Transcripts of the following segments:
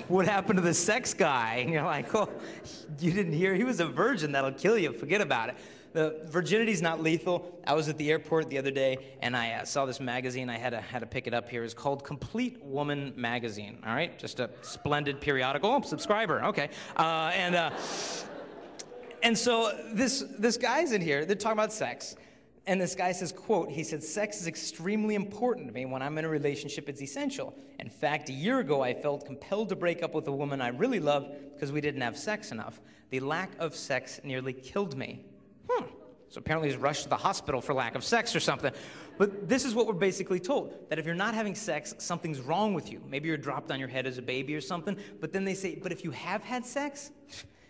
what happened to the sex guy? And you're like, oh, you didn't hear? He was a virgin. That'll kill you. Forget about it. The virginity's not lethal. I was at the airport the other day, and I saw this magazine. I had to pick it up here. It's called Complete Woman Magazine, all right? Just a splendid periodical. Oh, subscriber, okay. And so this guy's in here. They're talking about sex. And this guy says, quote, he said, sex is extremely important to me. When I'm in a relationship, it's essential. In fact, a year ago, I felt compelled to break up with a woman I really loved because we didn't have sex enough. The lack of sex nearly killed me. So apparently he's rushed to the hospital for lack of sex or something. But this is what we're basically told, that if you're not having sex, something's wrong with you. Maybe you're dropped on your head as a baby or something. But then they say, but if you have had sex,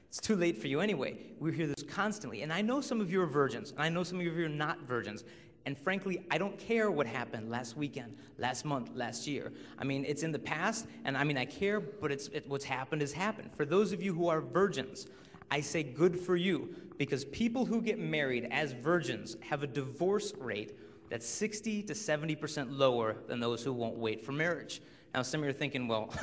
it's too late for you anyway. We hear this constantly. And I know some of you are virgins, and I know some of you are not virgins. And frankly, I don't care what happened last weekend, last month, last year. I mean, it's in the past, and I mean, I care, but what's happened has happened. For those of you who are virgins, I say good for you, because people who get married as virgins have a divorce rate that's 60 to 70% lower than those who won't wait for marriage. Now, some of you are thinking, well,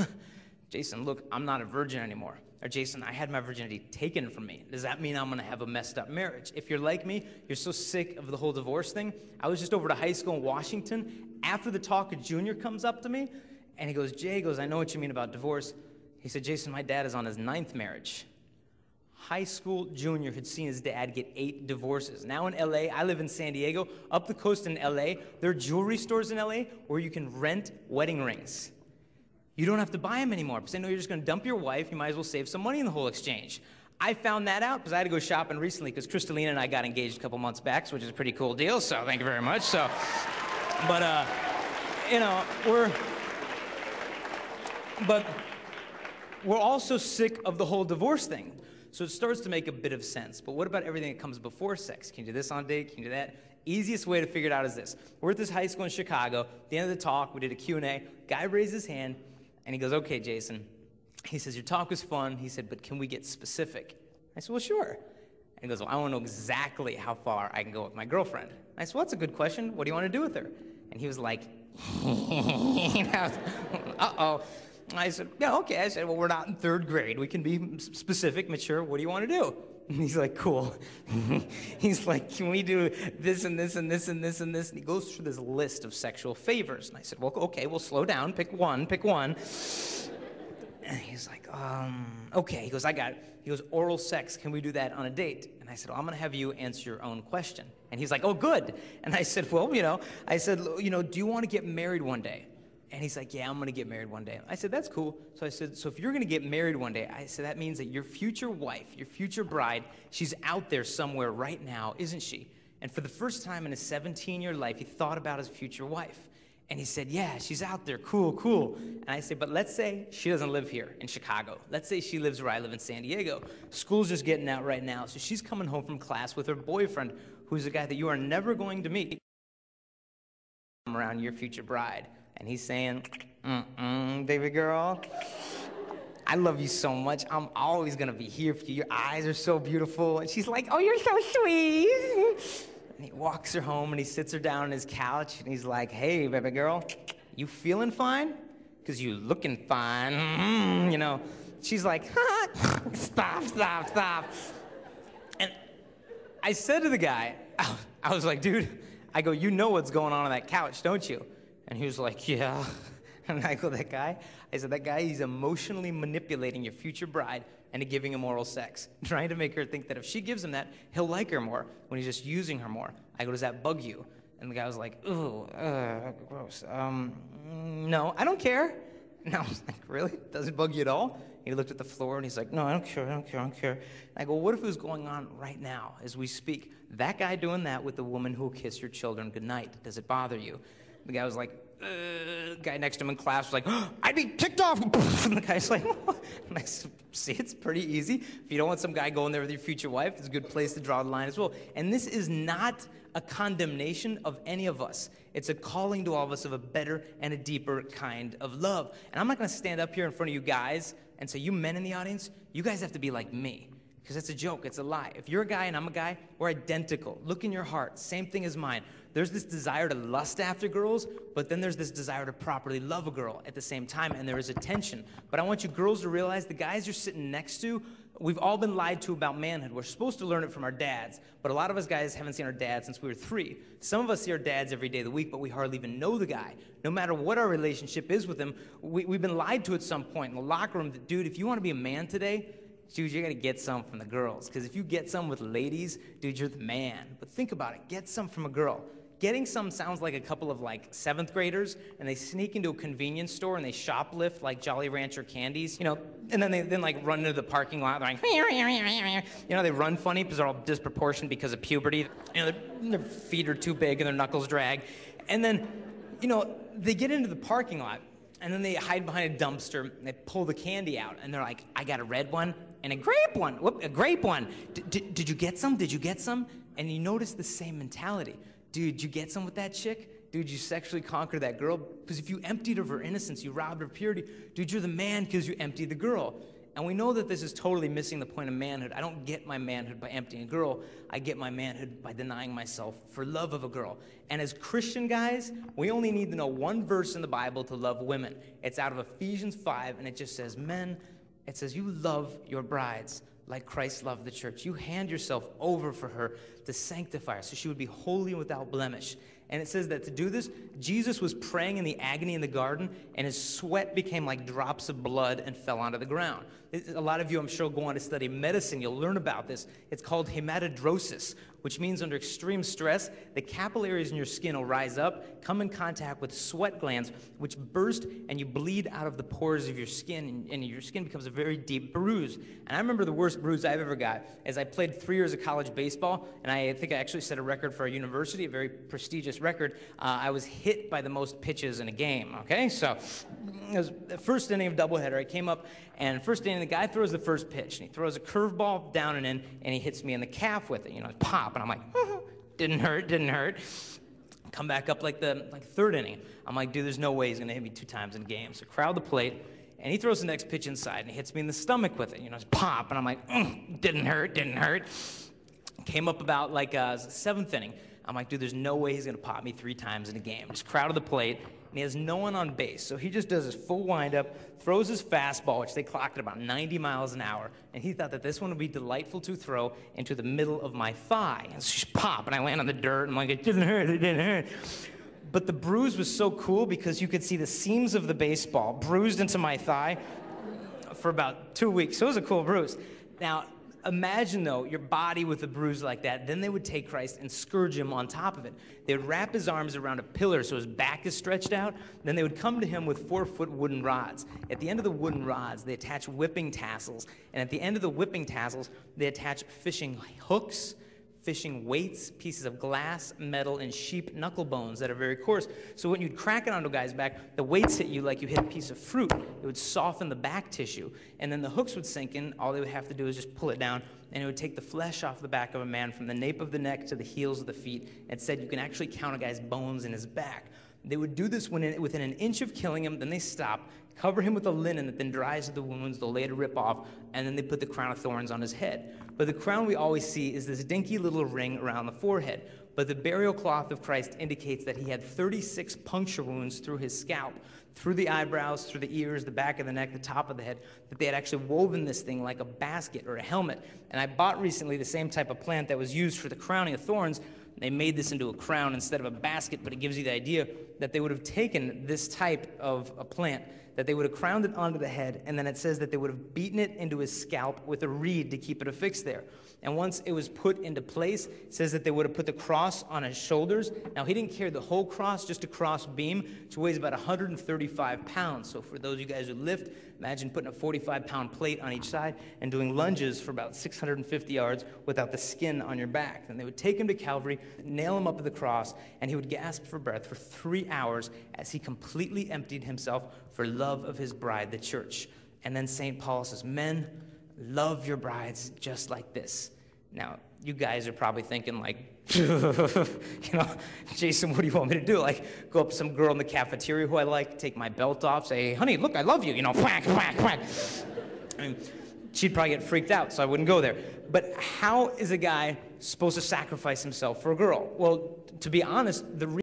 Jason, look, I'm not a virgin anymore. Or Jason, I had my virginity taken from me. Does that mean I'm gonna have a messed up marriage? If you're like me, you're so sick of the whole divorce thing. I was just over to high school in Washington. After the talk, a junior comes up to me, and he goes, Jay, I know what you mean about divorce. He said, Jason, my dad is on his 9th marriage. High school junior had seen his dad get 8 divorces. Now in LA, I live in San Diego. Up the coast in LA, there are jewelry stores in LA where you can rent wedding rings. You don't have to buy them anymore, because they know you're just gonna dump your wife. You might as well save some money in the whole exchange. I found that out because I had to go shopping recently, because Kristalina and I got engaged a couple months back, which is a pretty cool deal, so thank you very much. So, but you know, we're also sick of the whole divorce thing. So it starts to make a bit of sense. But what about everything that comes before sex? Can you do this on a date? Can you do that? Easiest way to figure it out is this. We're at this high school in Chicago. At the end of the talk, we did a Q&A. Guy raised his hand, and he goes, okay, Jason. He says, your talk was fun. He said, but can we get specific? I said, well, sure. And he goes, well, I want to know exactly how far I can go with my girlfriend. I said, well, that's a good question. What do you want to do with her? And he was like, uh-oh. I said, yeah, okay. I said, well, we're not in 3rd grade. We can be specific, mature. What do you want to do? And he's like, cool. He's like, can we do this and this and this and this and this? And he goes through this list of sexual favors. And I said, well, okay, we'll slow down. Pick one. And he's like, okay. He goes, I got it. He goes, oral sex. Can we do that on a date? And I said, well, I'm going to have you answer your own question. And he's like, oh, good. And I said, well, do you want to get married one day? And he's like, yeah, I'm going to get married one day. I said, that's cool. So I said, so if you're going to get married one day, I said, that means that your future wife, your future bride, she's out there somewhere right now, isn't she? And for the first time in his 17-year life, he thought about his future wife. And he said, yeah, she's out there, cool. And I said, but let's say she doesn't live here in Chicago. Let's say she lives where I live in San Diego. School's just getting out right now, so she's coming home from class with her boyfriend, who's a guy that you are never going to meet around your future bride. And he's saying, baby girl, I love you so much. I'm always gonna be here for you. Your eyes are so beautiful. And she's like, oh, you're so sweet. And he walks her home and he sits her down on his couch and he's like, hey, baby girl, you feeling fine? Because you looking fine, She's like, stop. And I said to the guy, I was like, dude, I go, you know what's going on that couch, don't you? And he was like, yeah. And I go, that guy? I said, that guy, he's emotionally manipulating your future bride into giving him oral sex, trying to make her think that if she gives him that, he'll like her more when he's just using her more. I go, does that bug you? And the guy was like, ooh, gross. No, I don't care. And I was like, really? Doesn't bug you at all? He looked at the floor and he's like, no, I don't care. And I go, what if it was going on right now as we speak? That guy doing that with the woman who'll kiss your children goodnight. Does it bother you? The guy was like, the guy next to him in class was like, I'd be kicked off. And the guy's like, what? And I said, see, it's pretty easy. If you don't want some guy going there with your future wife, it's a good place to draw the line as well. And this is not a condemnation of any of us. It's a calling to all of us of a better and a deeper kind of love. And I'm not going to stand up here in front of you guys and say, you men in the audience, you guys have to be like me. Because it's a joke, it's a lie. If you're a guy and I'm a guy, we're identical. Look in your heart, same thing as mine. there's this desire to lust after girls, but then there's this desire to properly love a girl at the same time, and there is a tension. But I want you girls to realize the guys you're sitting next to, we've all been lied to about manhood. We're supposed to learn it from our dads, but a lot of us guys haven't seen our dads since we were 3. Some of us see our dads every day of the week, but we hardly even know the guy. No matter what our relationship is with him, we've been lied to at some point in the locker room that, dude, if you want to be a man today, dude, you're going to get some from the girls. Because if you get some with ladies, dude, you're the man. But think about it. Get some from a girl. Getting some sounds like a couple of, like, 7th graders, and they sneak into a convenience store and they shoplift, like, Jolly Rancher candies, you know, and then they like, run into the parking lot. They're like, you know, they run funny because they're all disproportionate because of puberty. You know, their feet are too big and their knuckles drag. And then, you know, they get into the parking lot, and then they hide behind a dumpster, and they pull the candy out, and they're like, I got a red one and a grape one. Whoop, a grape one. Did you get some? Did you get some? And you notice the same mentality. Dude, did you get some with that chick? Dude, you sexually conquered that girl? Because if you emptied of her innocence, you robbed her purity. Dude, you're the man because you emptied the girl. And we know that this is totally missing the point of manhood. I don't get my manhood by emptying a girl. I get my manhood by denying myself for love of a girl. And as Christian guys, we only need to know one verse in the Bible to love women. It's out of Ephesians 5, and it just says, men, it says, you love your brides like Christ loved the church. You hand yourself over for her to sanctify her so she would be holy and without blemish. And it says that to do this, Jesus was praying in the agony in the garden, and his sweat became like drops of blood and fell onto the ground. A lot of you, I'm sure, go on to study medicine. You'll learn about this. It's called hematidrosis, which means under extreme stress, the capillaries in your skin will rise up, come in contact with sweat glands, which burst, and you bleed out of the pores of your skin, and your skin becomes a very deep bruise. And I remember the worst bruise I've ever got is I played 3 years of college baseball, and I think I actually set a record for our university, a very prestigious record. I was hit by the most pitches in a game, okay? So it was the first inning of doubleheader. I came up, and first inning, the guy throws the first pitch, and he throws a curveball down and in, and he hits me in the calf with it, you know, pop, and I'm like, didn't hurt. Come back up like the third inning. I'm like, dude, there's no way he's gonna hit me 2 times in a game. So crowd the plate, and he throws the next pitch inside, and he hits me in the stomach with it, you know, pop, and I'm like, didn't hurt. Came up about like 7th inning. I'm like, dude, there's no way he's gonna pop me 3 times in a game. Just crowd the plate, and he has no one on base. So he just does his full windup, throws his fastball, which they clocked at about 90 miles an hour, and he thought that this one would be delightful to throw into the middle of my thigh. And so just pop, and I land on the dirt, and I'm like, it didn't hurt. But the bruise was so cool because you could see the seams of the baseball bruised into my thigh for about 2 weeks. So it was a cool bruise. Now, imagine, though, your body with a bruise like that. Then they would take Christ and scourge him on top of it. They would wrap his arms around a pillar so his back is stretched out. Then they would come to him with 4-foot wooden rods. At the end of the wooden rods, they attach whipping tassels. And at the end of the whipping tassels, they attach fishing hooks, fishing weights, pieces of glass, metal, and sheep knuckle bones that are very coarse. So when you'd crack it onto a guy's back, the weights hit you like you hit a piece of fruit. It would soften the back tissue. And then the hooks would sink in. All they would have to do is just pull it down, and it would take the flesh off the back of a man from the nape of the neck to the heels of the feet. It said you can actually count a guy's bones in his back. They would do this within an inch of killing him, then they stop, cover him with a linen that then dries the wounds, they'll later rip off, and then they put the crown of thorns on his head. But the crown we always see is this dinky little ring around the forehead. But the burial cloth of Christ indicates that he had 36 puncture wounds through his scalp, through the eyebrows, through the ears, the back of the neck, the top of the head, that they had actually woven this thing like a basket or a helmet. And I bought recently the same type of plant that was used for the crowning of thorns. They made this into a crown instead of a basket, but it gives you the idea that they would have taken this type of a plant, that they would have crowned it onto the head, and then it says that they would have beaten it into his scalp with a reed to keep it affixed there. And once it was put into place, it says that they would have put the cross on his shoulders. Now, he didn't carry the whole cross, just a cross beam, which weighs about 135 pounds. So for those of you guys who lift, imagine putting a 45-pound plate on each side and doing lunges for about 650 yards without the skin on your back. Then they would take him to Calvary, nail him up to the cross, and he would gasp for breath for 3 hours as he completely emptied himself for love of his bride, the church. And then St. Paul says, men, love your brides just like this. Now, you guys are probably thinking like, Jason, what do you want me to do? Like, go up to some girl in the cafeteria who I like, take my belt off, say, honey, look, I love you, whack, whack, whack. I mean, she'd probably get freaked out, so I wouldn't go there. But how is a guy supposed to sacrifice himself for a girl? Well, to be honest, the